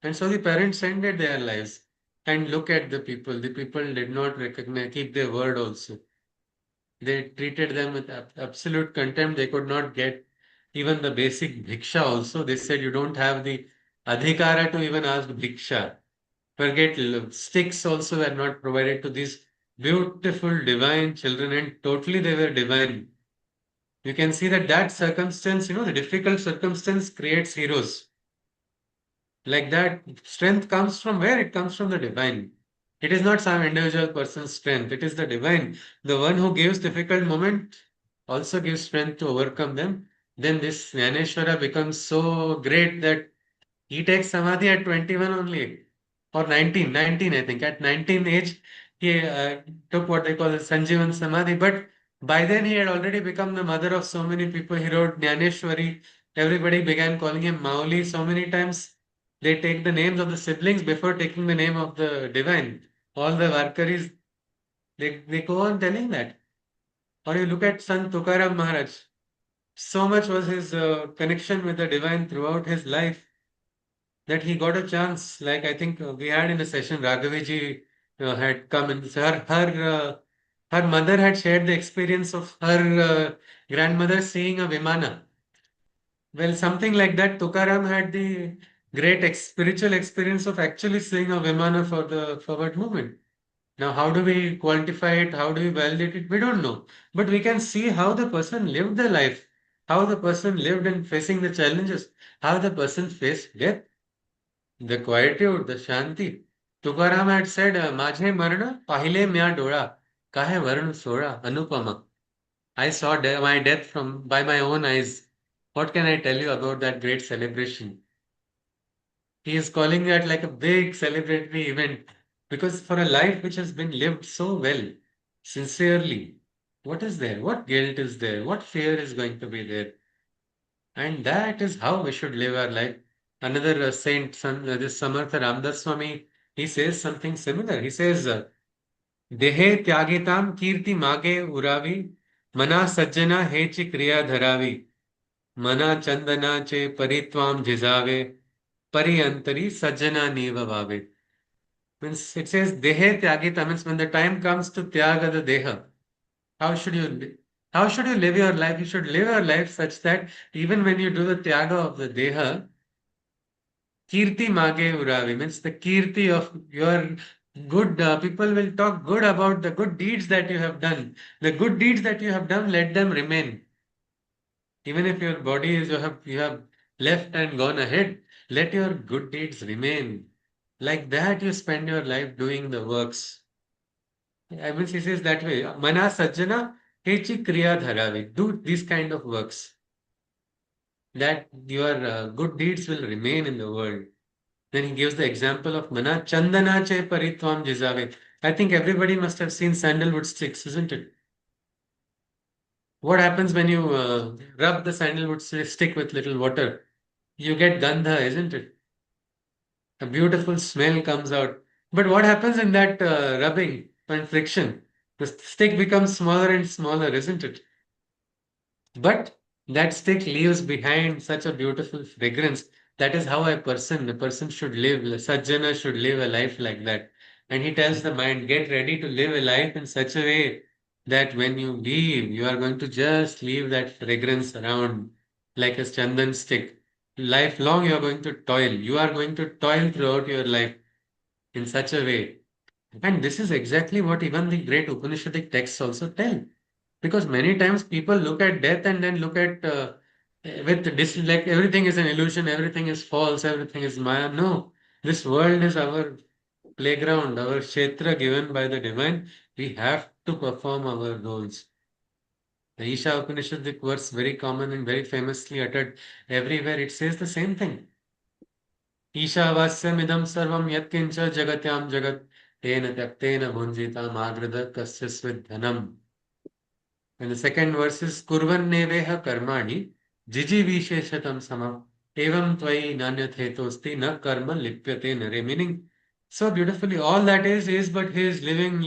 And so the parents ended their lives. And look at the people. The people did not recognize, keep their word also. They treated them with absolute contempt. They could not get even the basic bhiksha also. They said you don't have the adhikara to even ask bhiksha. Forget sticks also were not provided to these beautiful divine children, and totally they were divine. You can see that that circumstance, the difficult circumstance creates heroes. Like that, strength comes from where? It comes from the divine. It is not some individual person's strength. It is the divine. The one who gives difficult moment also gives strength to overcome them. Then this Jnaneshwara becomes so great that he takes samadhi at 21 only, or 19, I think. At 19 age, he took what they call the Sanjeevan Samadhi. But by then, he had already become the mother of so many people. He wrote Jnaneshwari. Everybody began calling him Mauli so many times. They take the names of the siblings before taking the name of the divine. All the Varkaris, they go on telling that. Or you look at Sant Tukaram Maharaj. So much was his connection with the divine throughout his life that he got a chance. Like I think we had in a session, Raghaviji had come, and her mother had shared the experience of her grandmother seeing a Vimana. Well, something like that. Tukaram had the great spiritual experience of actually seeing a Vimana for the forward movement. Now, how do we quantify it? How do we validate it? We don't know. But we can see how the person lived the life, how the person lived in facing the challenges, how the person faced death. The quietude, the shanti. Tukaram had said, माझे मरण पाहिले म्या डोळा, काहे वर्ण सोळा, anupama. I saw my death from by my own eyes. What can I tell you about that great celebration? He is calling that like a big celebratory event because for a life which has been lived so well, sincerely, what is there? What guilt is there? What fear is going to be there? And that is how we should live our life. Another saint, this Samartha Ramdas Swami, he says something similar. He says, Dehe tyagitam kirti mage uravi, mana sajjana hechi kriya dharavi, mana chandana che paritvam jizave, pariyantari sajjana niva vave. Means it says Dehe tyagita means when the time comes to tyaga the deha, how should you how should you live your life? You should live your life such that even when you do the tyaga of the deha, Kirti Mage Uravi means the Kirti of your good people will talk good about the good deeds that you have done. The good deeds that you have done, let them remain. Even if your body is you have left and gone ahead, let your good deeds remain. Like that, you spend your life doing the works. I mean, he says that way. Mana Sajjana Hechi Kriya Dharavi. Do these kind of works. That your good deeds will remain in the world. Then he gives the example of Mana Chandana che paritvam jizave. I think everybody must have seen sandalwood sticks, isn't it? What happens when you rub the sandalwood stick with little water? You get gandha, isn't it? A beautiful smell comes out. But what happens in that rubbing and friction? The stick becomes smaller and smaller, isn't it? But that stick leaves behind such a beautiful fragrance. That is how a person should live. A Sajjana should live a life like that. And he tells the mind, get ready to live a life in such a way that when you leave, you are going to just leave that fragrance around like a chandan stick. Lifelong, you are going to toil. You are going to toil throughout your life in such a way. And this is exactly what even the great Upanishadic texts also tell. Because many times people look at death and then look at like everything is an illusion, everything is false, everything is Maya. No, this world is our playground, our kshetra given by the divine. We have to perform our roles. The Isha Upanishadic verse, very common and very famously uttered everywhere, it says the same thing. ईशावास्यमिदं सर्वं यत्किञ्च जगत्यां जगत् तेन त्यक्तेन भुञ्जीता मागृध कस्य स्विद्धनम्. And the second verse is Kurvanneveha karmani jijivisheshatam samam evam tvai nanyathethosti na karma lipyate nare. Meaning, so beautifully, all that is but his living,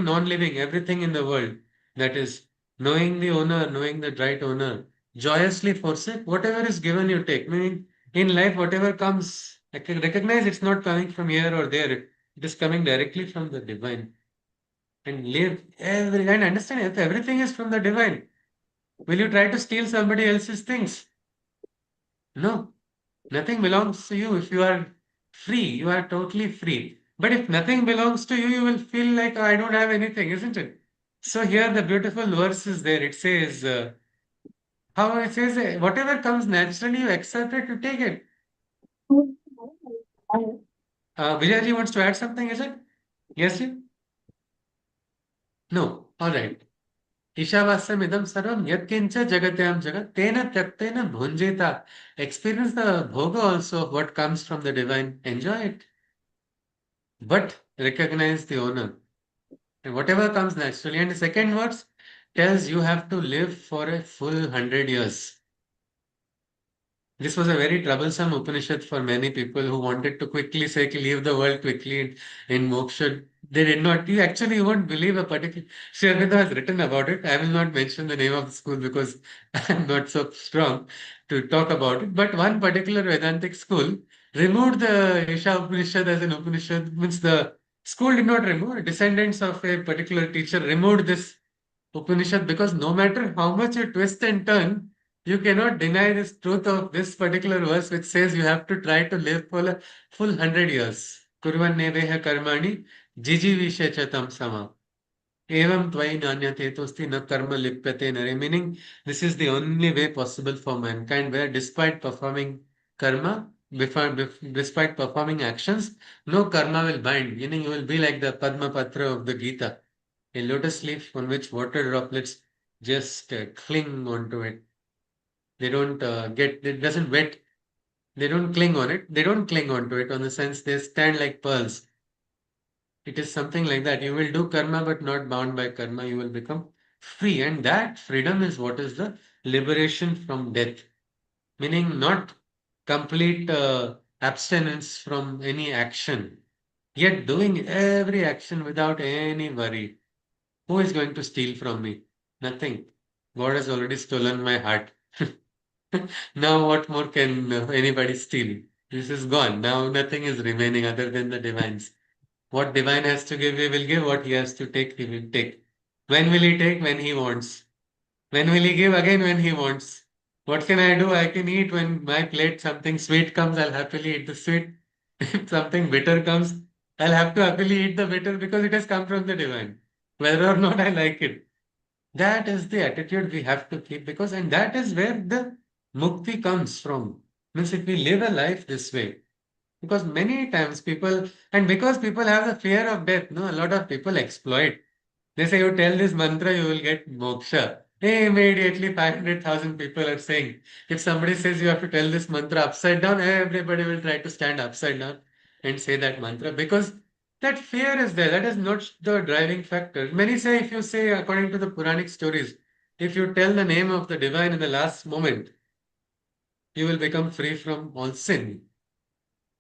non-living, everything in the world. That is, knowing the owner, knowing the right owner, joyously forsake whatever is given you take. Meaning, in life, whatever comes, I can recognize it's not coming from here or there. It is coming directly from the divine. and live and understand if everything is from the divine. Will you try to steal somebody else's things? No, nothing belongs to you. If you are free, you are totally free. But if nothing belongs to you, you will feel like, "Oh, I don't have anything," isn't it? So here the beautiful verse is there. It says, how it says, whatever comes naturally, you accept it, you take it. Vijayji wants to add something, is it? Yes, ji? No. All right. Ishavasya Midam Sarvam Yatkincha Jagatyam Jagat Tena Tyaktena Bhunjeta. Experience the bhoga also of what comes from the divine. Enjoy it. But recognize the owner. And whatever comes naturally. And the second verse tells you have to live for a full 100 years. This was a very troublesome Upanishad for many people who wanted to quickly say, leave the world quickly in moksha. They did not. You won't believe a particular. Sri Aurobindo has written about it. I will not mention the name of the school because I'm not so strong to talk about it. But one particular Vedantic school removed the Isha Upanishad as an Upanishad. Means the school did not remove. Descendants of a particular teacher removed this Upanishad because no matter how much you twist and turn, you cannot deny this truth of this particular verse, which says you have to try to live for a full 100 years. Kurvan neveha karmani jijivishechatam sama. Evam tvai nanyate tosti na karma lipyate nare. Meaning, this is the only way possible for mankind, where despite performing karma, despite performing actions, no karma will bind. Meaning, you will be like the Padma Patra of the Gita, a lotus leaf on which water droplets just cling onto it. They don't it doesn't wet. They don't cling on it. They don't cling onto it on the sense they stand like pearls. It is something like that. You will do karma but not bound by karma. You will become free. And that freedom is what is the liberation from death. Meaning not complete abstinence from any action, yet doing every action without any worry. Who is going to steal from me? Nothing. God has already stolen my heart. Now, what more can anybody steal? This is gone. Now, nothing is remaining other than the divines. What divine has to give, he will give. What he has to take, he will take. When will he take? When he wants. When will he give? Again, when he wants. What can I do? I can eat when my plate something sweet comes. I'll happily eat the sweet. If something bitter comes, I'll have to happily eat the bitter because it has come from the divine, whether or not I like it. That is the attitude we have to keep because, and that is where the mukti comes from. Means if we live a life this way, because many times people, and because people have the fear of death, no, a lot of people exploit. They say you tell this mantra, you will get moksha. Hey, immediately 500,000 people are saying, if somebody says you have to tell this mantra upside down, everybody will try to stand upside down and say that mantra because that fear is there. That is not the driving factor. Many say, if you say, according to the Puranic stories, if you tell the name of the divine in the last moment, you will become free from all sin.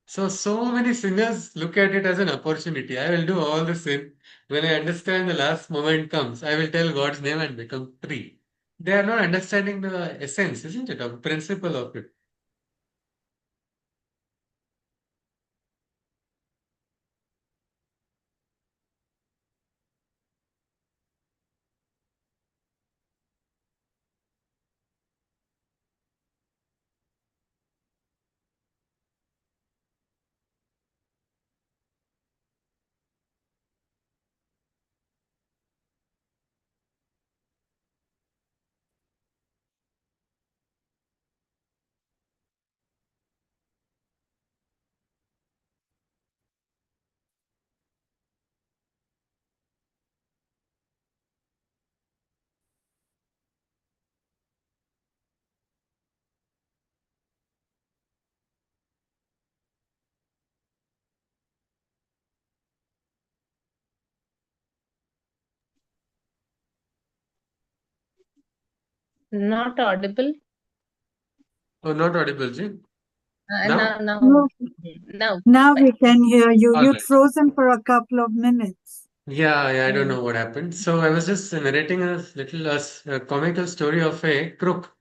So many sinners look at it as an opportunity. I will do all the sin. When I understand the last moment comes, I will tell God's name and become free. They are not understanding the essence, isn't it, of the principle of it. Not audible. Oh, not audible, Ji. Now, Now? now, No, now. now we can hear you. All You'd right. frozen for a couple of minutes. Yeah, I don't Mm. know what happened. So I was just narrating a little comical story of a crook.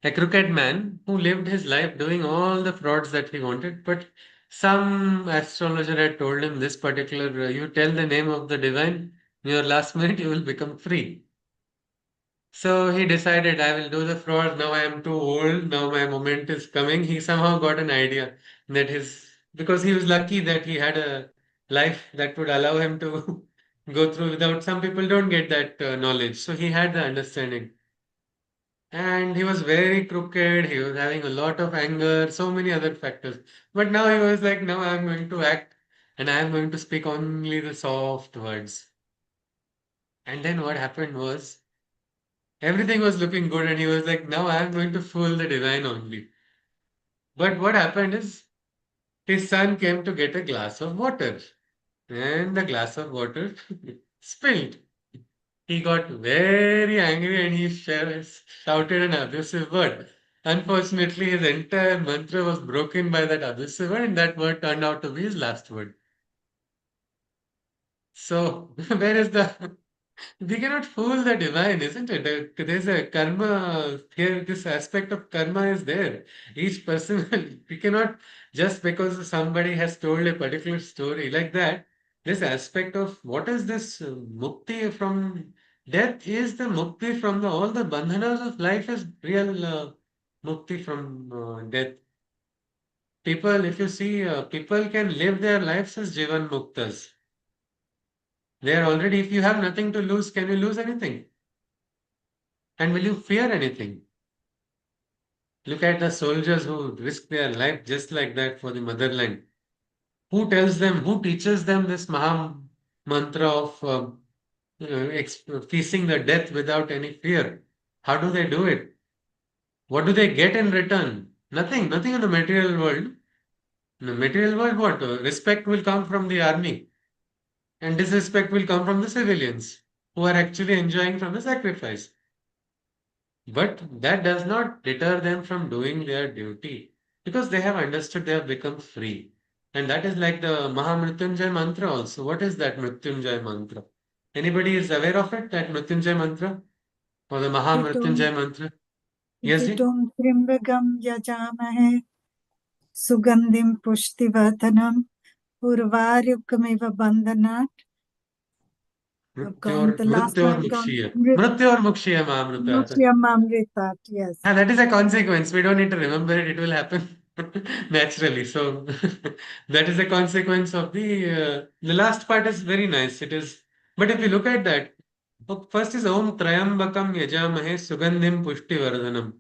A crooked man who lived his life doing all the frauds that he wanted, but some astrologer had told him this particular, you tell the name of the divine, In your last minute, you will become free. So he decided, I will do the fraud. Now I am too old. Now my moment is coming. He somehow got an idea that because he was lucky that he had a life that would allow him to go through without, some people don't get that knowledge. So he had the understanding. And he was very crooked. He was having a lot of anger, so many other factors. But now he was like, now I'm going to act and I am going to speak only the soft words. And then what happened was, everything was looking good, and he was like, now I'm going to fool the divine only. But what happened is, his son came to get a glass of water, and the glass of water spilled. He got very angry and he shouted an abusive word. Unfortunately, his entire mantra was broken by that abusive word, and that word turned out to be his last word. So, where is the we cannot fool the divine, isn't it? There's a karma here. This aspect of karma is there. Each person, we cannot just because somebody has told a particular story like that. This aspect of what is this mukti from death is the mukti from all the bandhanas of life is real mukti from death. People, if you see, people can live their lives as jivan muktas. They are already, if you have nothing to lose, can you lose anything? And will you fear anything? Look at the soldiers who risk their life just like that for the motherland. Who tells them, who teaches them this Maha mantra of facing the death without any fear? How do they do it? What do they get in return? Nothing, nothing in the material world. In the material world, what? Respect will come from the army, and disrespect will come from the civilians who are actually enjoying from the sacrifice. But that does not deter them from doing their duty because they have understood they have become free. And that is like the Mahamrityunjay mantra also. What is that Mrityunjay mantra? Anybody is aware of it, that Mrityunjay mantra or the Itum Mahamrityunjay mantra? Yes, ji? itum trimbagam yajamahe sugandim pushtivartanam urvarukamiva bandhanat. I've gone, the last Mrityor line gone. Mukshiya. Mrityor Mukshiya Mahamrityata. Mukhyam Amritat, yes. And that is a consequence. We don't need to remember it. It will happen naturally. So that is a consequence of the last part is very nice. It is, but if you look at that, first is Om Trayambakam Yajamahe Sugandhim Pushtivardhanam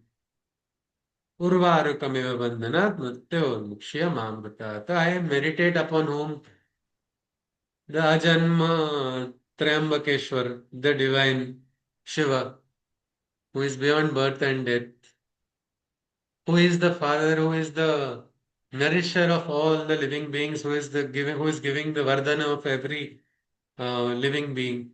Urvarukamiva Bandhanat Mrityo Mukshya Mamrita. I meditate upon whom the Ajanma Trayambakeshwar, the divine Shiva, who is beyond birth and death, who is the father, who is the nourisher of all the living beings, who is giving the vardhana of every living being.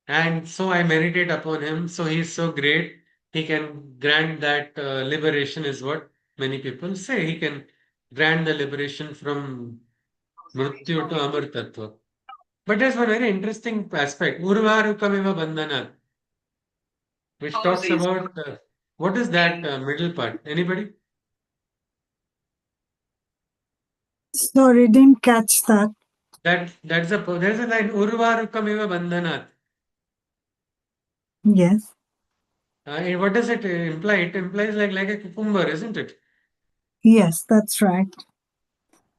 And so I meditate upon him. So he is so great. He can grant that liberation, is what many people say. He can grant the liberation from mrityu to amartatva. But there's one very interesting aspect, urvarukamiva bandhanat, which talks about what is that middle part? Anybody? Sorry, didn't catch that. There's a line urvarukamiva bandhanat. Yes. What does it imply? It implies like a cucumber, isn't it? Yes, that's right.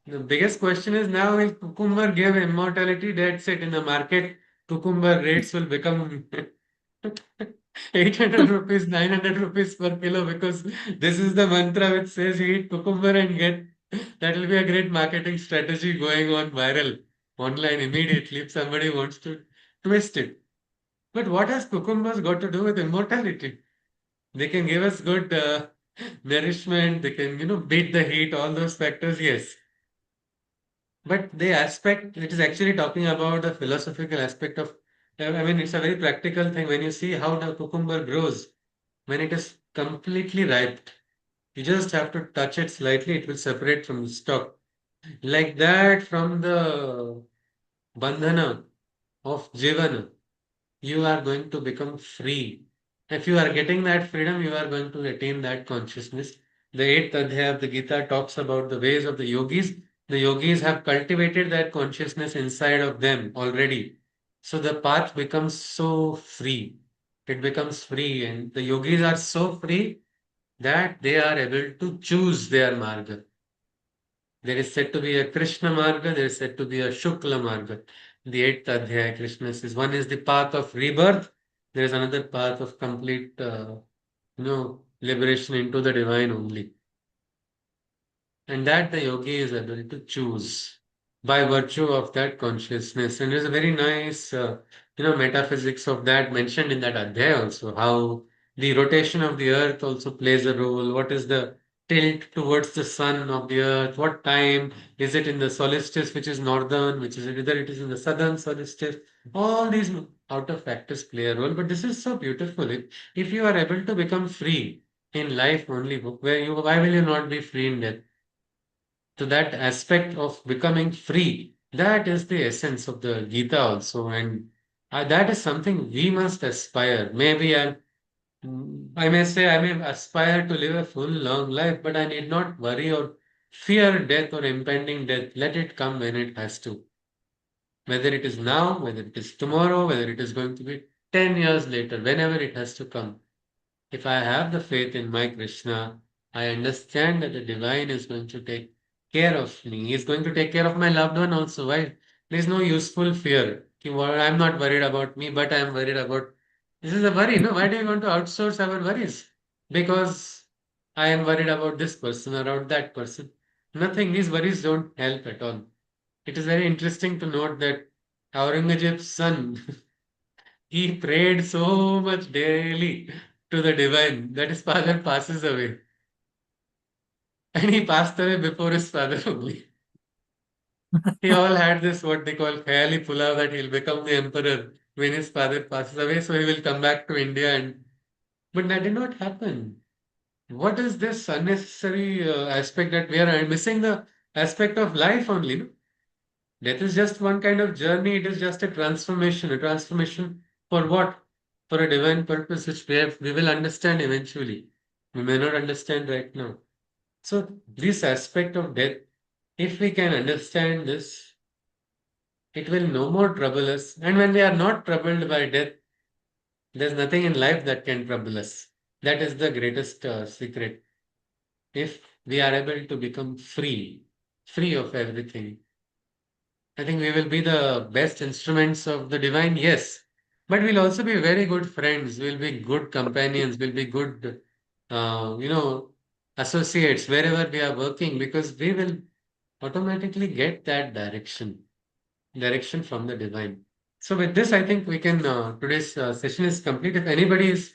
The biggest question is now, will cucumber give immortality? That's it. In the market, cucumber rates will become 800 rupees, 900 rupees per kilo because this is the mantra which says eat cucumber and get. That will be a great marketing strategy going on viral online immediately if somebody wants to twist it. But what has cucumbers got to do with immortality? They can give us good nourishment. They can, beat the heat, all those factors, yes. But the aspect, it is actually talking about the philosophical aspect of, I mean, it's a very practical thing when you see how the cucumber grows when it is completely ripe. You just have to touch it slightly, it will separate from the stalk. Like that, from the bandhana of Jivana, you are going to become free. If you are getting that freedom, you are going to attain that consciousness. The eighth adhyaya of the Gita talks about the ways of the yogis. The yogis have cultivated that consciousness inside of them already. So the path becomes so free. It becomes free, and the yogis are so free that they are able to choose their marga. There is said to be a Krishna marga, there is said to be a Shukla marga. The eighth adhyaya, Krishna says one is the path of rebirth, there is another path of complete, liberation into the divine only. And that the yogi is able to choose by virtue of that consciousness. And there's a very nice, metaphysics of that mentioned in that adhyaya also, how the rotation of the earth also plays a role. What is the tilt towards the sun of the earth? What time is it in the solstice, which is northern, which is either it is in the southern solstice? All these outer factors play a role. But this is so beautiful. If you are able to become free in life only, why will you not be free in death? So that aspect of becoming free, that is the essence of the Gita also, and that is something we must aspire. I may say I may aspire to live a full long life, but I need not worry or fear death or impending death. Let it come when it has to. Whether it is now, whether it is tomorrow, whether it is going to be 10 years later, whenever it has to come. If I have the faith in my Krishna, I understand that the divine is going to take care of me. He is going to take care of my loved one also. Why? There is no useful fear. I'm not worried about me, but I am worried about. This is a worry, no? Why do you want to outsource our worries? Because I am worried about this person or about that person. Nothing. These worries don't help at all. It is very interesting to note that Aurangzeb's son he prayed so much daily to the divine that his father passes away. And he passed away before his father only. He all had this what they call Khayali Pulav that he'll become the emperor when his father passes away, so he will come back to India and but that did not happen. What is this unnecessary aspect that we are missing the aspect of life only? No? Death is just one kind of journey, it is just a transformation. A transformation for what? For a divine purpose which we will understand eventually. We may not understand right now. So this aspect of death, if we can understand this, it will no more trouble us. And when we are not troubled by death, there's nothing in life that can trouble us. That is the greatest secret. If we are able to become free of everything, I think we will be the best instruments of the divine, yes. But we'll also be very good friends. We'll be good companions. We'll be good, uh, you know, associates wherever we are working because we will automatically get that direction from the divine. So with this, I think we can, today's session is complete. If anybody is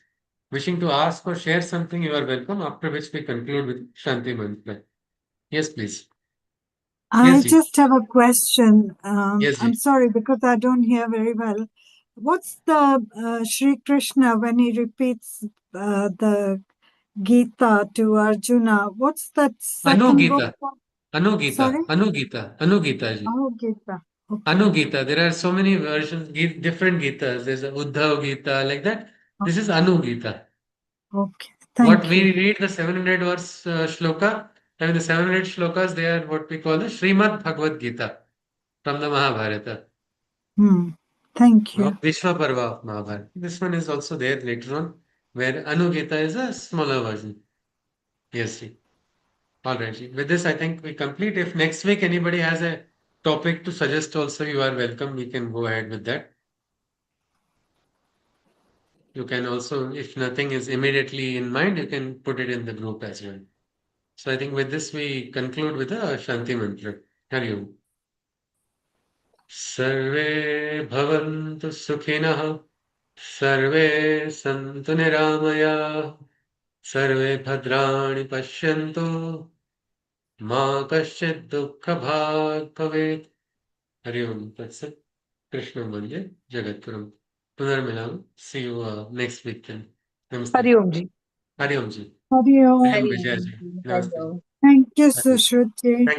wishing to ask or share something, you are welcome, after which we conclude with Shanti Mantra. Yes, please. I Yes, Ji. just have a question. Yes, I'm Ji. sorry because I don't hear very well. What's the Sri Krishna when he repeats the Gita to Arjuna? What's that second book? Anugita. Anugita. Sorry? Anugita. Anugita, Ji. Oh, Gita. Okay. Anugita. There are so many versions, different Gitas. There's a Uddhav Gita, like that. This is Anugita. Okay. What Thank we you. read the 700 verse shloka, I mean the 700 shlokas, they are what we call the Srimad Bhagavad Gita from the Mahabharata, Thank or you. Vishwa Parva of Mahabharata. This one is also there later on, where Anugita is a smaller version. Yes, ji. All right, ji. With this, I think we complete. If next week anybody has a topic to suggest, also you are welcome. We can go ahead with that. You can also, if nothing is immediately in mind, you can put it in the group as well. So I think with this we conclude with a Shanti mantra. Hari Om. सर्वे भवन्तु सुखिनः सर्वे सन्तु निरामयाः सर्वे भद्राणि पश्यन्तु मा कश्चित् दुःखभाग् भवेत् हरि ओम तत्सत् कृष्ण वन्दे जगद्गुरुम् पुनर्मिलामः see you next week then namaste Hariom ji. Hari Om ji Hari Hari Om Om. Hari Vijay ji Om. Hari namaste Om. Thank you, Hari Om. Sushruti. Thank